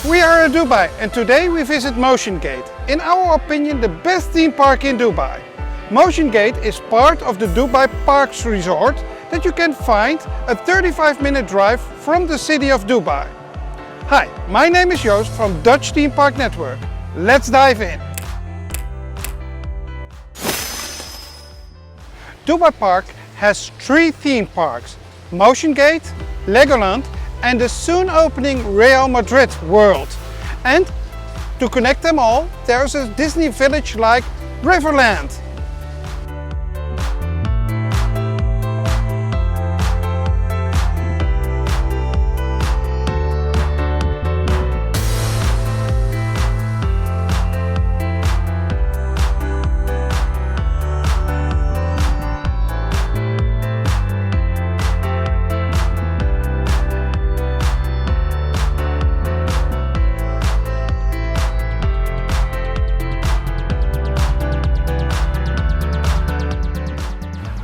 We are in Dubai and today we visit Motiongate, in our opinion the best theme park in Dubai. Motiongate is part of the Dubai Parks Resort that you can find a 35-minute drive from the city of Dubai. Hi, my name is Joost from Dutch Theme Park Network. Let's dive in. Dubai Park has 3 theme parks: Motiongate, Legoland and the soon opening Real Madrid World. And to connect them all, there's a Disney village like Riverland.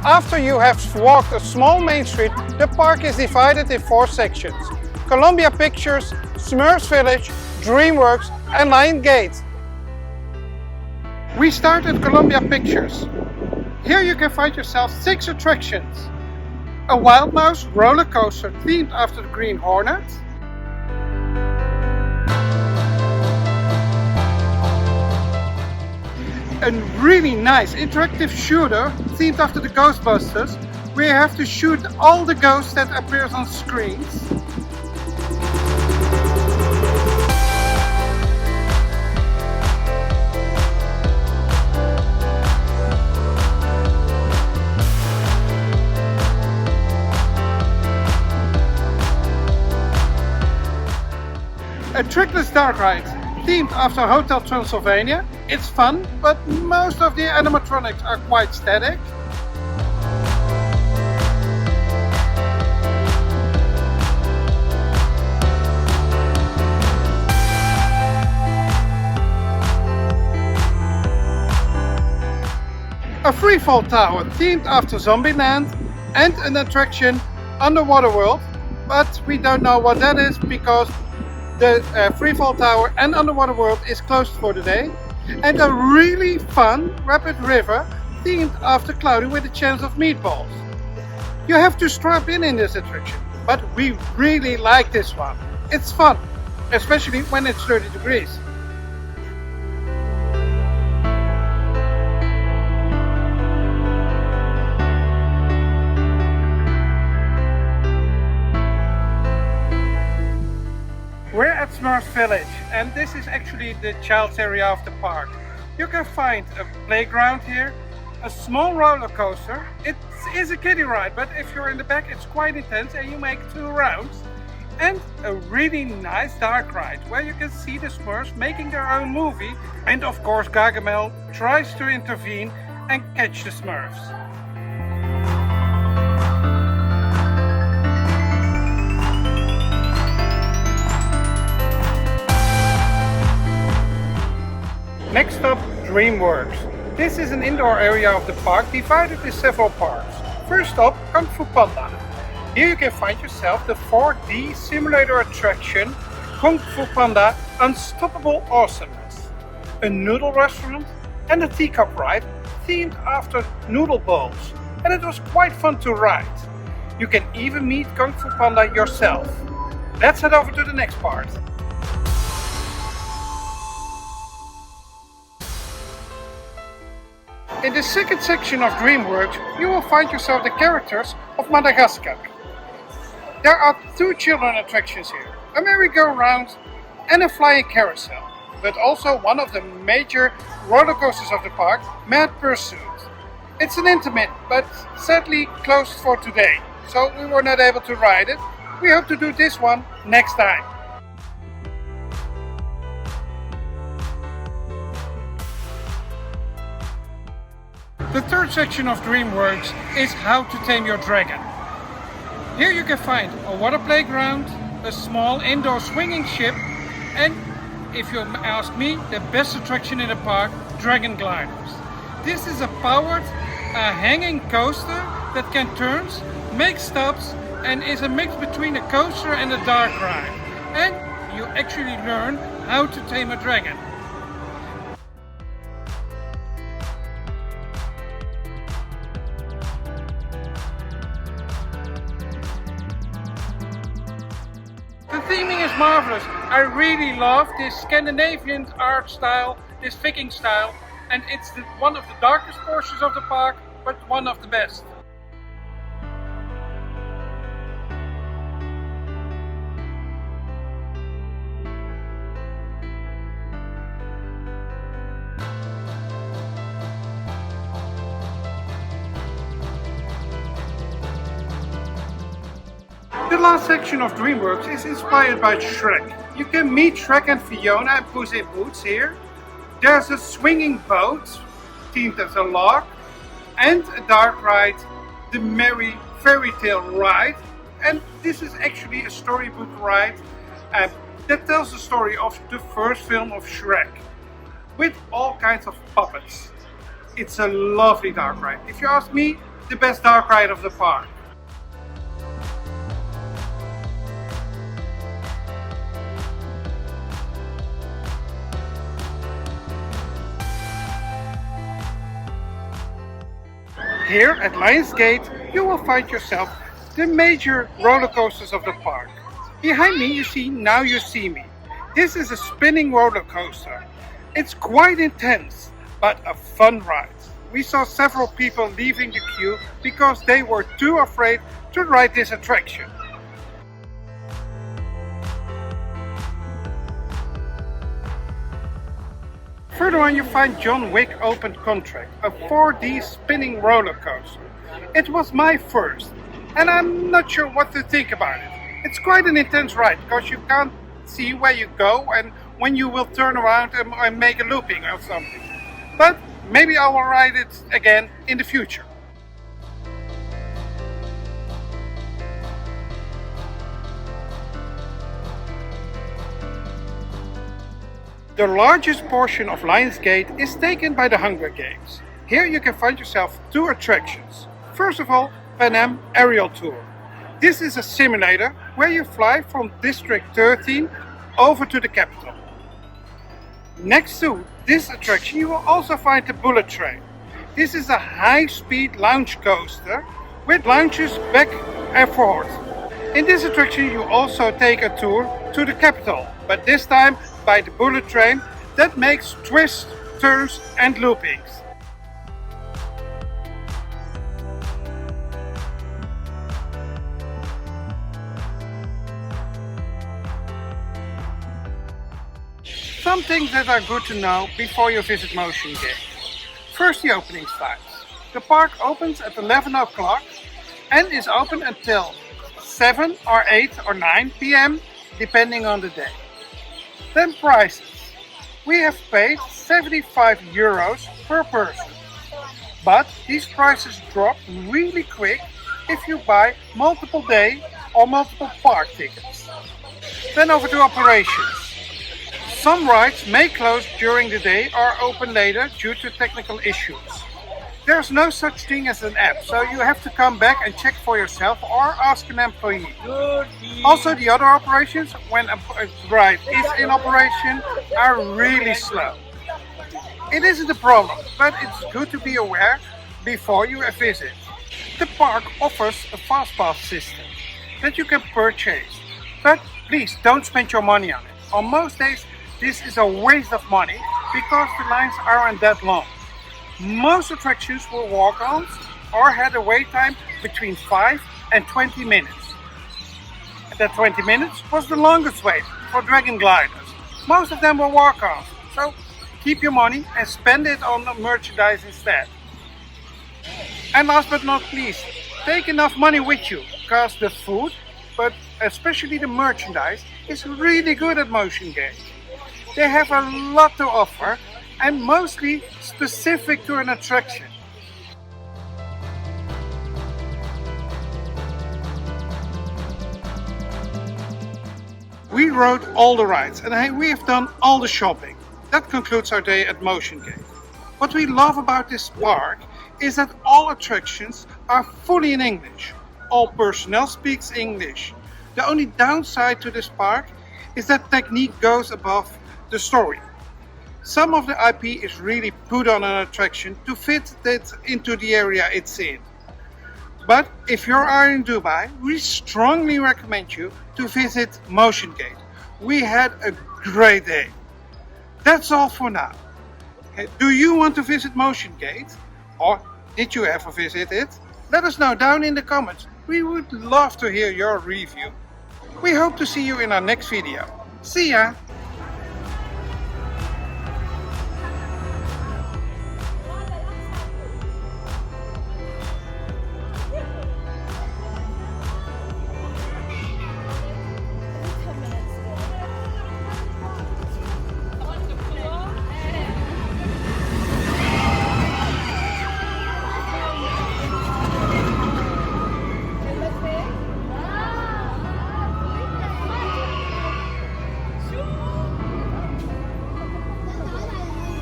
After you have walked a small main street, the park is divided in 4 sections: Columbia Pictures, Smurfs Village, DreamWorks and Lionsgate. We start at Columbia Pictures. Here you can find yourself 6 attractions. A Wild Mouse roller coaster themed after the Green Hornet. A really nice interactive shooter themed after the Ghostbusters, where you have to shoot all the ghosts that appears on screens. A trickless dark ride themed after Hotel Transylvania. It's fun, but most of the animatronics are quite static. A freefall tower themed after Zombieland and an attraction Underwater World, but we don't know what that is because the freefall tower and Underwater World is closed for the day. And a really fun rapid river themed after Cloudy with a Chance of Meatballs. You have to strap in this attraction, but we really like this one. It's fun, especially when it's 30 degrees. We're at Smurfs Village and this is actually the child's area of the park. You can find a playground here, a small roller coaster. It is a kiddie ride, but if you're in the back it's quite intense and you make 2 rounds. And a really nice dark ride where you can see the Smurfs making their own movie. And of course Gargamel tries to intervene and catch the Smurfs. Next up, DreamWorks. This is an indoor area of the park divided in several parts. First up, Fu Panda. Here you can find yourself the 4D simulator attraction Kung Fu Panda Unstoppable Awesomeness, a noodle restaurant and a teacup ride themed after noodle bowls. And it was quite fun to ride. You can even meet Kung Fu Panda yourself. Let's head over to the next part. In the second section of DreamWorks, you will find yourself the characters of Madagascar. There are 2 children attractions here, a merry-go-round and a flying carousel, but also one of the major roller coasters of the park, Mad Pursuit. It's an intimate, but sadly closed for today, so we were not able to ride it. We hope to do this one next time. The third section of DreamWorks is How to Tame Your Dragon. Here you can find a water playground, a small indoor swinging ship, and if you ask me, the best attraction in the park, dragon gliders. This is a powered hanging coaster that can turn, make stops, and is a mix between a coaster and a dark ride. And you actually learn how to tame a dragon. The theming is marvelous. I really love this Scandinavian art style, this Viking style, and it's one of the darkest portions of the park, but one of the best. The last section of DreamWorks is inspired by Shrek. You can meet Shrek and Fiona and Puss in Boots here. There's a swinging boat, themed as a log, and a dark ride, the Merry Fairy Tale Ride. And this is actually a storybook ride that tells the story of the first film of Shrek, with all kinds of puppets. It's a lovely dark ride. If you ask me, the best dark ride of the park. Here at Lionsgate, you will find yourself the major roller coasters of the park. Behind me you see Now You See Me. This is a spinning roller coaster. It's quite intense, but a fun ride. We saw several people leaving the queue because they were too afraid to ride this attraction. Further on you find John Wick Open Contract, a 4D spinning roller coaster. It was my first, and I'm not sure what to think about it. It's quite an intense ride because you can't see where you go and when you will turn around and make a looping or something. But maybe I will ride it again in the future. The largest portion of Lionsgate is taken by the Hunger Games. Here you can find yourself two attractions. First of all, Pan Am Aerial Tour. This is a simulator where you fly from District 13 over to the capital. Next to this attraction you will also find the Bullet Train. This is a high-speed lounge coaster with lounges back and forth. In this attraction you also take a tour to the capital, but this time by the Bullet Train that makes twists, turns and loopings. Some things that are good to know before you visit Motiongate. First, the opening times. The park opens at 11 o'clock and is open until 7 or 8 or 9 p.m. depending on the day. Then prices. We have paid €75 per person. But these prices drop really quick if you buy multiple day or multiple park tickets. Then over to operations. Some rides may close during the day or open later due to technical issues. There's no such thing as an app, so you have to come back and check for yourself or ask an employee. Also, the other operations, when a ride is in operation, are really slow. It isn't a problem, but it's good to be aware before you visit. The park offers a fast pass system that you can purchase, but please don't spend your money on it. On most days, this is a waste of money because the lines aren't that long. Most attractions were walk-ons or had a wait time between 5 and 20 minutes. That 20 minutes was the longest wait for dragon gliders. Most of them were walk-ons, so keep your money and spend it on merchandise instead. And last but not least, take enough money with you because the food, but especially the merchandise, is really good at Motiongate. They have a lot to offer and mostly specific to an attraction. We rode all the rides and we have done all the shopping. That concludes our day at Motiongate. What we love about this park is that all attractions are fully in English. All personnel speaks English. The only downside to this park is that technique goes above the story. Some of the IP is really put on an attraction to fit it into the area it's in. But if you are in Dubai, we strongly recommend you to visit Motiongate. We had a great day. That's all for now. Do you want to visit Motiongate? Or did you ever visit it? Let us know down in the comments. We would love to hear your review. We hope to see you in our next video. See ya!